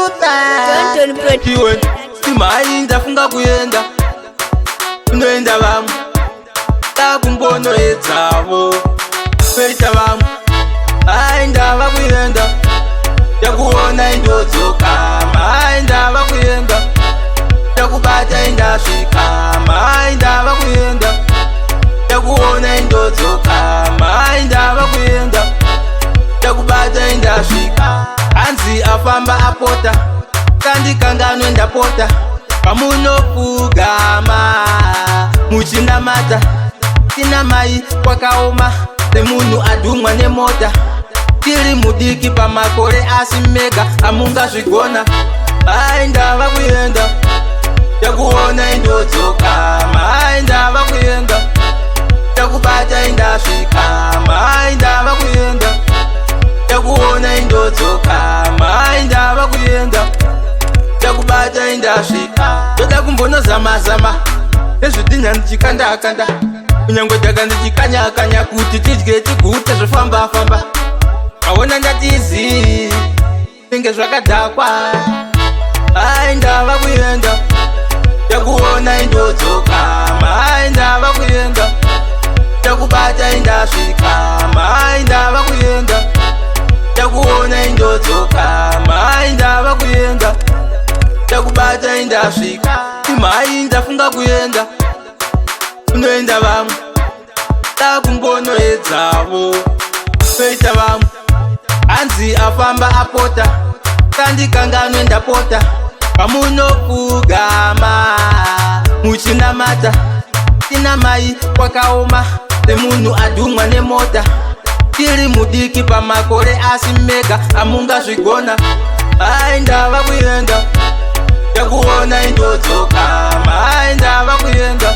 kujuta Kiwe Timai ndafunga kuyenda Unoenda vamu Takumbono etsavo Feita vamu Ndava kuyenda Yakuona indodzoka Ndava kuyenda Yakubata indasvika Ndava kuyenda Yakuona indodzoka Ndava kuyenda Yakubata indasvika Hanzi afamba apota Kandikanganwe ndapota Pamunopugama Muchinamata Tina mai kwakaoma Semunhu adhumwa nemota Tiri mudiki pamakore asimega Amunga zvigona Ndava kuyenda Yakuona indodzoka Ndava kuyenda Yakubata indasvika Ndava kuyenda Yakuona indodzoka Ndava kuyenda Yakubata indasvika Toda kumbono zama Ezvidhinya ndichikanda Kunyangwe daga ndichikanya kuti tidye tigute zvofamba Aona ndatizi Tinge zvakadhakwa Ndava kuyenda Yakuona indodzoka Ndava kuyenda Yakubata indasvika Ndava kuyenda Yakuona indodzoka Ndava kuyenda Yakubata indasvika Timai ndafunga kuyenda Unoenda vamu Takumbono edzavo Feita vamu Hanzi afamba apota Kandikanganwe ndapota Pamunopugama Muchinamata Tina mai kwakaoma Semunhu adhumwa nemota Tiri mudiki pamakore asimega Amunga zvigona Ndava kuyenda Yakuona indodzoka Ndava kuyenda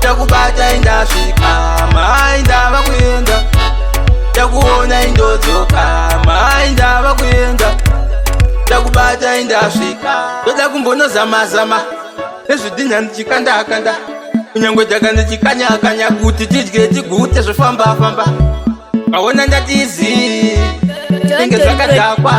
Yakubata indasvika Ndava kuyenda Yakuona indodzoka Ndava kuyenda Yakubata indasvika Toda kumbono zama Ezvidhinya ndichikanda Kunyangwe daga ndichikanya kuti tidye tigute zvofamba Aona ndatizi Tinge zvakadhakwa